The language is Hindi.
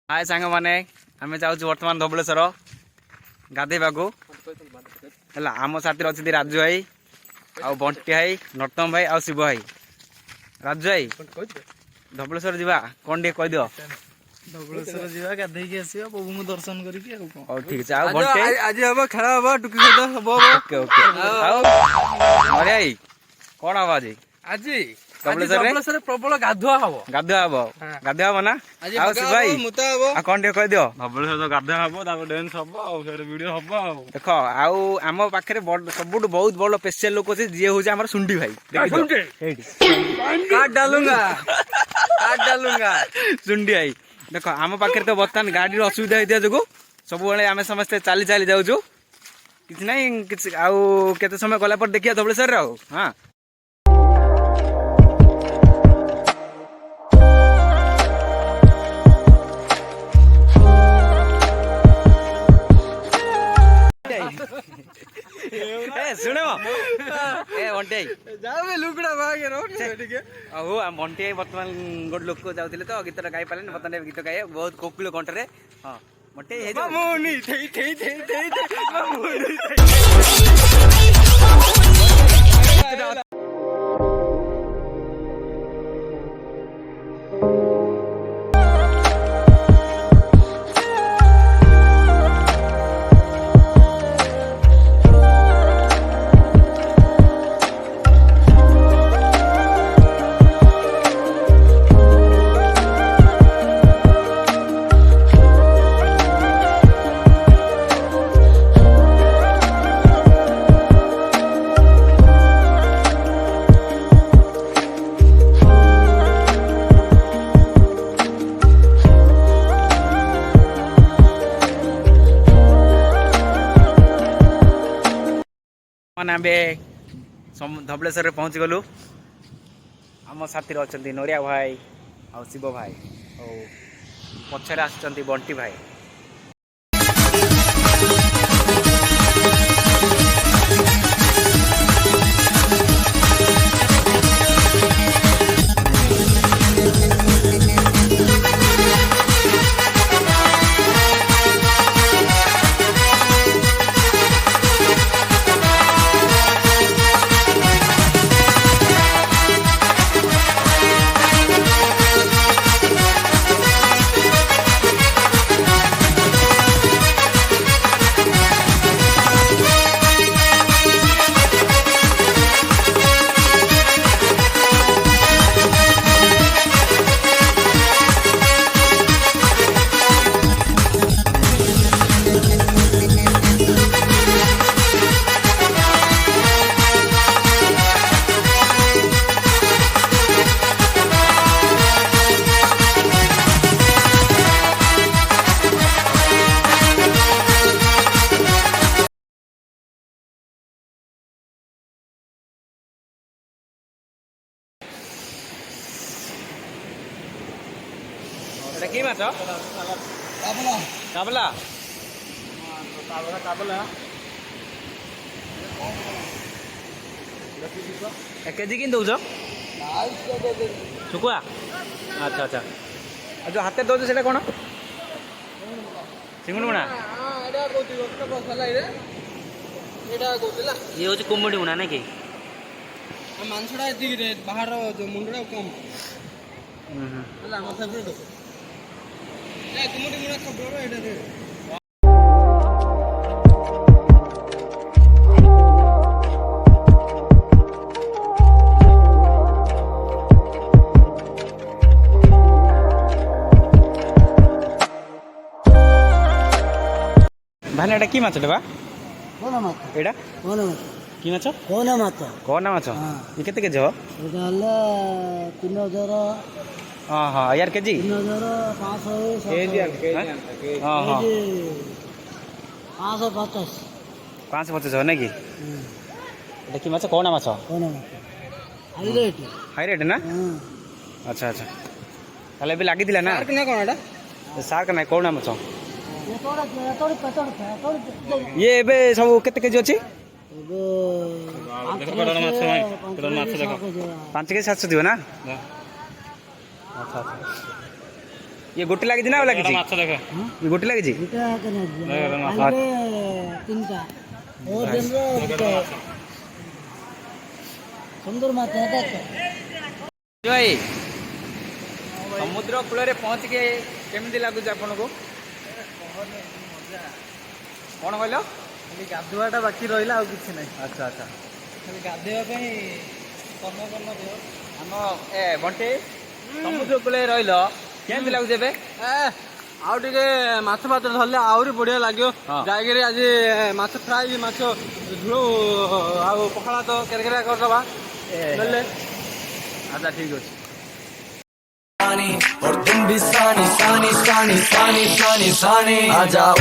हाय सांग माने आमे जाउछु वर्तमान धबलेश्वर गाधेबाकू हला आम साथी अछि राजू भाई आ बंटी भाई नर्तम भाई आ शिव भाई राजू भाई धबलेश्वर जीवा कोन डे कह दियो धबलेश्वर जीवा गाधे के आसीबा प्रभु को दर्शन करिके आ ठीक छै आ बंटी आज हबो खेला हबो टुकी खेद हबो ओके ओके आ अरे भाई कोन आवाज आज धबलेश्वर प्रबल गाधुआ हबो ना आ शिव भाई मुता हबो आ कोन डे कह दियो धबलेश्वर तो गाधा हबो तापर डांस हबो आ फेर वीडियो हबो आ देख आउ आम पाखे सबुठ बहुत बड़ स्पेशल लोक अच्छे जी हूँ आम सुंडी भाई काट डालूंगा सुंडी भाई देख आम पाखे तो बर्तमान गाड़ी असुविधा होता जो सब आम समस्ते चली चली जाऊँ कि ना आते समय गला पर देखिए धबलेश्वर हाँ सुने ए बंटी जावे लुकड़ा भागे रो ठीक है आहू बंटी बर्तमान गोटे लोक जाते तो गीत गाई पारे बर्तमान गीत गाए बहुत कोकिल कंठरे हाँ बंटी धबलेश्वर पहुँची गलु आम साथी अच्छा नरिया भाई आ शिव भाई और पछरे आसुच्च बंटी भाई कि माछ काबला एक केजी कि दौच शुकुआ अच्छा अच्छा जो हाथ दौच से कौन चिंगुड़ी बुणा ये हूँ कुमुड़ी बुणा ना कि मांसड़ा बाहर जो मुंडा कम कुमुड़ी मुड़ा खबर एटा दे भाई एटा कि माछ बा कोना माछ एटा कोना माछ कि माछ कोना माछ ये केते केजी हो एटा हला 3000 हाँ हाँ यार केजी 3550 हाँ हाँ 550 हो ना कि देखी माछ कौन माछ हाई रेट ना अच्छा अच्छा ताले भी लागी दिला ना सार्क ना कोन एटा सार्क ना कौन माछ ये एबे सब केते केजी अछि 5 केजी 700 दियो ना अच्छा अच्छा ये गोटे लगी ना लगी ମାଛ ଦେଖ ये गोटे लगी ତିନିଟା ସୁନ୍ଦର ମାଛ ଭାଇ ସମୁଦ୍ର କୂଳରେ ପହଞ୍ଚିକି କେମିତି ଲାଗୁଛି ଆପଣଙ୍କୁ କ'ଣ କହିଲ ଖାଲି ଗାଧୁଆଟା ବାକି ରହିଲା ଆଉ କିଛି ନାହିଁ। ଆଚ୍ଛା ଆଚ୍ଛା ଖାଲି ଗାଧୋଇବା ପାଇଁ କର୍ଣ୍ଣ ଦେହ ଆମ ଏ ବଣ୍ଟି ସମୁଦ୍ର କୂଳରେ ରହିଲ କେମିତି ଲାଗୁଛି ଏବେ ଆଉ ଟିକେ ମାଛ ଫାଛ ଧରିଲେ ଆହୁରି ବଢିଆ ଲାଗିବ। ହଁ। ଯାଇକିରି ଆଜି ମାଛ ଫ୍ରାଏ ମାଛ ଝୋଳ ଆଉ ପଖାଳ ତ କେରକେରା କରିଦବା ନେଲେ। ଆଚ୍ଛା ଠିକ୍ ଅଛି और तुम भी सानी सानी सानी सानी सानी सानी आ जाओ